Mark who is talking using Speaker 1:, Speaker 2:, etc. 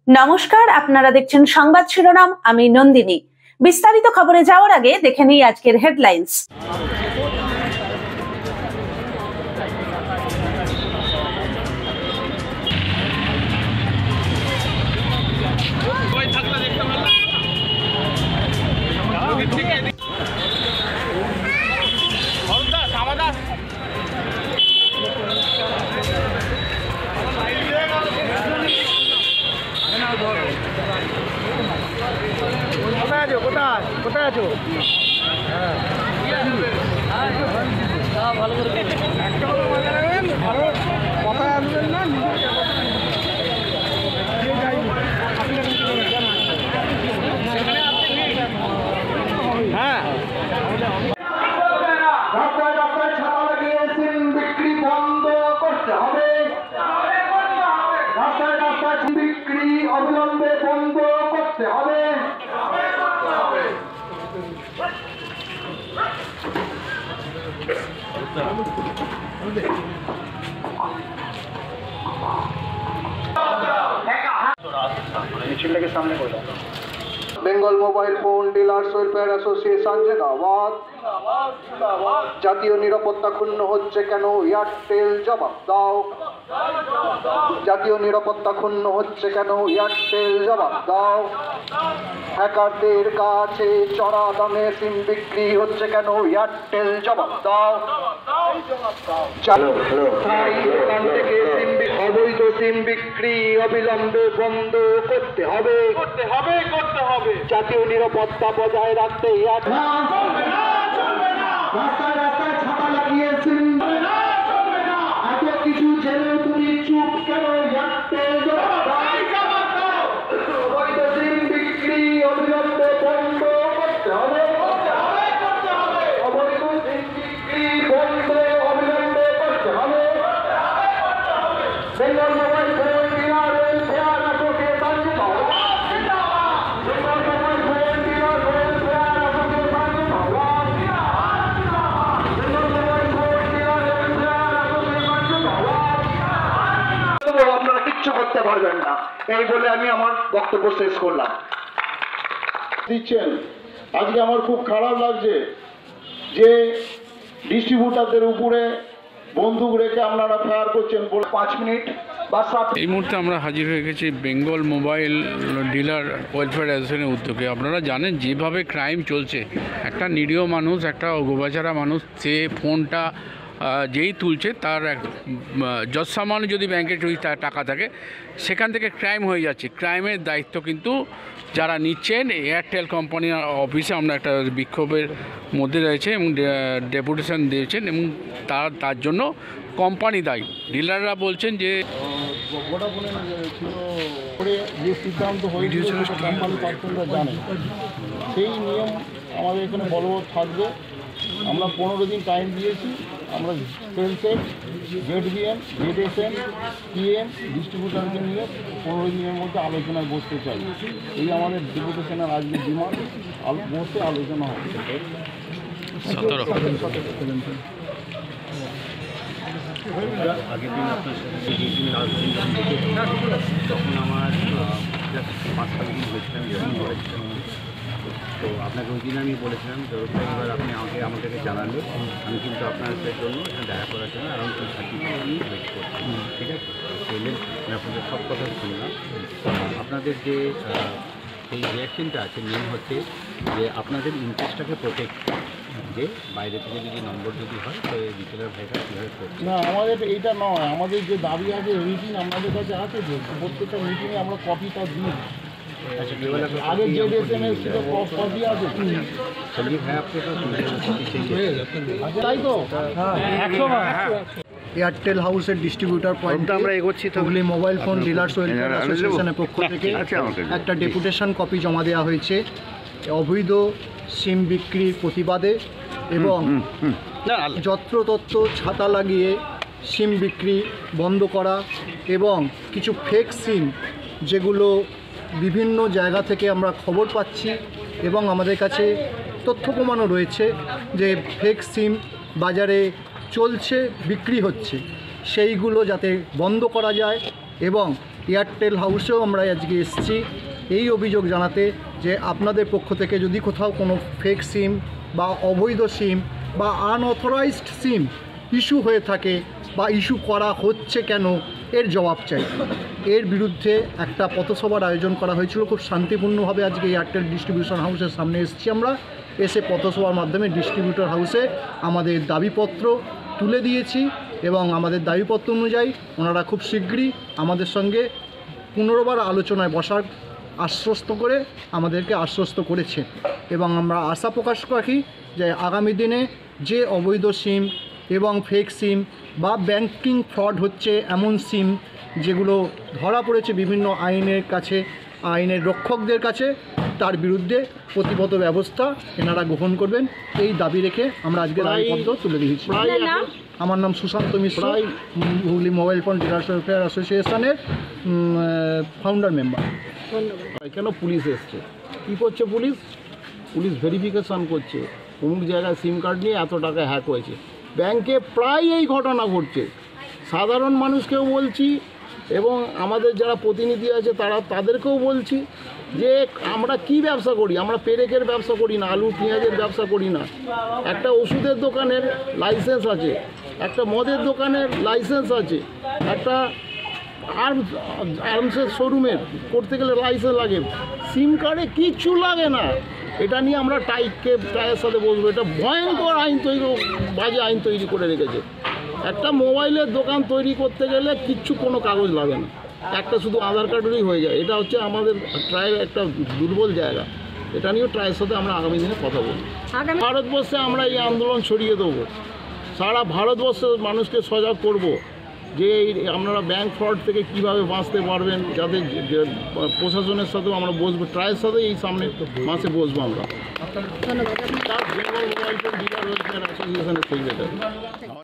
Speaker 1: নমস্কার, আপনারা দেখছেন সংবাদ শিরোনাম। আমি নন্দিনী। বিস্তারিত খবরে যাওয়ার আগে দেখে নিই আজকের হেডলাইন্স।
Speaker 2: কোথায় আছো? ভালো করে কথা আনবেন না। হ্যাঁ, রাস্তায় রাস্তায় ছাতা লাগিয়ে সিম বিক্রি বন্ধ করতে হবে। রাস্তায় রাস্তায় বিক্রি অবিলম্বে বন্ধ করতে হবে। মিছিলটাকে সামনে করে দাও। Bengal mobile phone dealers welfare association জিন্দাবাদ। জাতীয় নিরাপত্তা ক্ষুণ্ণ হচ্ছে কেন? এয়ারটেল জবাব দাও। জাতীয় নিরাপত্তা ক্ষুণ্ণ হচ্ছে কেন? এয়ারটেল জবাব দাও। হ্যাকারদের কাছে চড়া দামে সিম বিক্রি হচ্ছে কেন? এয়ারটেল জবাব দাও। অবৈধ সিম বিক্রি অবিলম্বে বন্ধ করতে হবে। জাতীয় নিরাপত্তা বজায় রাখতে রাস্তায় রাস্তায় ছাতা লাগিয়ে সিম এত কিছু জেনে তুমি চুপ কেন? অবৈধ সিম বিক্রি অবিলম্বে বন্ধ করতে হবে। অবৈধ সিম বিক্রি বন্ধ অবিলম্বে করতে হবে। Bengal mobile phone dealer welfare association জিন্দাবাদ। Bengal mobile phone dealer welfare association জিন্দাবাদ। Bengal mobile phone dealer welfare association জিন্দাবাদ। আপনারা কিচ্ছু করতে পারবেন না, এই বলে আমি আমার বক্তব্য শেষ করলাম।
Speaker 3: দিচ্ছেন আজকে আমার খুব খারাপ লাগছে যে ডিস্ট্রিবিউটারদের উপরে বন্দুক রেখে আপনারা ফায়ার করছেন। 5 মিনিট বা 7।
Speaker 4: এই মুহূর্তে আমরা হাজির হয়ে গেছি বেঙ্গল মোবাইল ডিলার ওয়েলফেয়ার অ্যাসোসিয়েশনের উদ্যোগে। আপনারা জানেন যেভাবে ক্রাইম চলছে, একটা নিরীহ মানুষ, একটা গোবাচারা মানুষ, সে ফোনটা যেই তুলছে তার যৎসামান্য যদি ব্যাংকে যদি তার টাকা থাকে, সেখান থেকে ক্রাইম হয়ে যাচ্ছে। ক্রাইমের দায়িত্ব কিন্তু যারা নিচ্ছেন এয়ারটেল কোম্পানির অফিসে আমরা একটা বিক্ষোভের মধ্যে রয়েছে এবং ডেপুটেশন দিয়েছেন এবং তার জন্য কোম্পানি দায়ী। ডিলাররা বলছেন যে
Speaker 3: যে সিদ্ধান্ত হয়েছিল কোম্পানি পার্সনরা জানে, সেই নিয়ম আমাদের এখানে বলবৎ থাকবে। আমরা 15 দিন টাইম দিয়েছি। আমরা সেলসের জেডবিএম, জেডএসএম, পিএম ডিস্ট্রিবিউটারকে নিয়ে 15 দিনের মধ্যে আলোচনায় বসতে চাই। এই আমাদের ডেপুটেশনের আজকে ডিমান্ড। বসে আলোচনা হবে।
Speaker 5: আগের দিন আপনার সাথে তখন আমার জাস্ট 5-6 দিন হয়েছিলাম যখন বলেছিলাম, তো আপনাকে ওই দিন আমি বলেছিলাম তো এবার আপনি আমাদেরকে জানালে আমি কিন্তু আপনাদের জন্য এখানে দেখা করার জন্য আরাউন্ড 30 মিনিট ওয়েট করছি। ঠিক আছে, এলেন, আপনাদের সব কথা শুনলাম। আপনাদের যে এই রিয়াকশনটা আছে মেন হচ্ছে যে আপনাদের ইন্টারেস্টটাকে প্রোটেক্ট, যে বাইরে থেকে যদি নম্বর যদি হয় তো রিটেলার ভাইরা কীভাবে করছে
Speaker 3: না। আমাদের এইটা নয়, আমাদের যে দাবি আছে রিটিন আমাদের কাছে আছে। যে প্রত্যেকটা মিটিংয়ে আমরা কপিটা দিই। আগে যে ডিএসএমএস সেটা কপি আছে।
Speaker 5: চলিয়ে ভাই আপনি তো
Speaker 3: তাই তো এয়ারটেল হাউসের ডিস্ট্রিবিউটার পয়েন্টে আমরা এগোচ্ছি। Hooghly mobile phone dealers welfare অ্যাসোসিয়েশনের পক্ষ থেকে একটা ডেপুটেশন কপি জমা দেওয়া হয়েছে অবৈধ সিম বিক্রির প্রতিবাদে এবং যত্রতত্র ছাতা লাগিয়ে সিম বিক্রি বন্ধ করা এবং কিছু ফেক সিম যেগুলো বিভিন্ন জায়গা থেকে আমরা খবর পাচ্ছি এবং আমাদের কাছে তথ্য প্রমাণও রয়েছে যে ফেক সিম বাজারে চলছে, বিক্রি হচ্ছে, সেইগুলো যাতে বন্ধ করা যায় এবং এয়ারটেল হাউসেও আমরা আজকে এসেছি এই অভিযোগ জানাতে যে আপনাদের পক্ষ থেকে যদি কোথাও কোনো ফেক সিম বা অবৈধ সিম বা আনঅথরাইজড সিম ইস্যু হয়ে থাকে বা ইস্যু করা হচ্ছে কেন, এর জবাব চাই। এর বিরুদ্ধে একটা পথসভার আয়োজন করা হয়েছিল, খুব শান্তিপূর্ণভাবে আজকে এয়ারটেল ডিস্ট্রিবিউশন হাউসের সামনে এসেছি আমরা। এসে পথসভার মাধ্যমে ডিস্ট্রিবিউটর হাউসে আমাদের দাবিপত্র তুলে দিয়েছি এবং আমাদের দাবিপত্র অনুযায়ী ওনারা খুব শীঘ্রই আমাদের সঙ্গে পুনর্বার আলোচনায় বসার আশ্বস্ত করে আমাদেরকে আশ্বস্ত করেছে এবং আমরা আশা প্রকাশ রাখি যে আগামী দিনে যে অবৈধ সিম এবং ফেক সিম বা ব্যাংকিং ফ্রড হচ্ছে এমন সিম যেগুলো ধরা পড়েছে বিভিন্ন আইনের রক্ষকদের কাছে, তার বিরুদ্ধে প্রতিগত ব্যবস্থা এনারা গ্রহণ করবেন এই দাবি রেখে আমরা আজকে দাবিপত্র তুলে দিয়েছি। আমার নাম Sushanta Mishra, Hooghly mobile phone dealers welfare অ্যাসোসিয়েশনের ফাউন্ডার মেম্বার।
Speaker 6: কেন পুলিশ এসছে, কী করছে পুলিশ ভেরিফিকেশান করছে অমুক জায়গায় সিম কার্ড নিয়ে এত টাকা হ্যাক হয়েছে। ব্যাংকে প্রায় এই ঘটনা ঘটছে। সাধারণ মানুষকেও বলছি এবং আমাদের যারা প্রতিনিধি আছে তাদেরকেও বলছি যে আমরা কি ব্যবসা করি, আমরা পেরেকের ব্যবসা করি না, আলু পেঁয়াজের ব্যবসা করি না। একটা ওষুধের দোকানের লাইসেন্স আছে, একটা মদের দোকানের লাইসেন্স আছে, একটা আর্মসের শোরুমের করতে গেলে লাইসেন্স লাগে, সিম কার্ডে কিচ্ছু লাগে না। এটা নিয়ে আমরা টাইয়ের সাথে বলবো, এটা ভয়ঙ্কর বাজে আইন তৈরি করে রেখেছে। একটা মোবাইলের দোকান তৈরি করতে গেলে কোনো কাগজ লাগে না, একটা শুধু আধার কার্ডেরই হয়ে যায়। এটা হচ্ছে আমাদের ট্রায়ের একটা দুর্বল জায়গা। এটা নিয়েও ট্রায়ের সাথে আমরা আগামী দিনে কথা বলব। ভারতবর্ষে আমরা এই আন্দোলন ছড়িয়ে দেবো, সারা ভারতবর্ষের মানুষকে সজাগ করব যে আপনারা ব্যাংক ফ্রড থেকে কীভাবে বাঁচতে পারবেন, যাতে প্রশাসনের সাথেও আমরা বসবো, ট্রায়ের সাথে এই সামনে মাসে বসবো আমরা। Bengal mobile phone dealer welfare অ্যাসোসিয়েশনের সেক্রেটারি।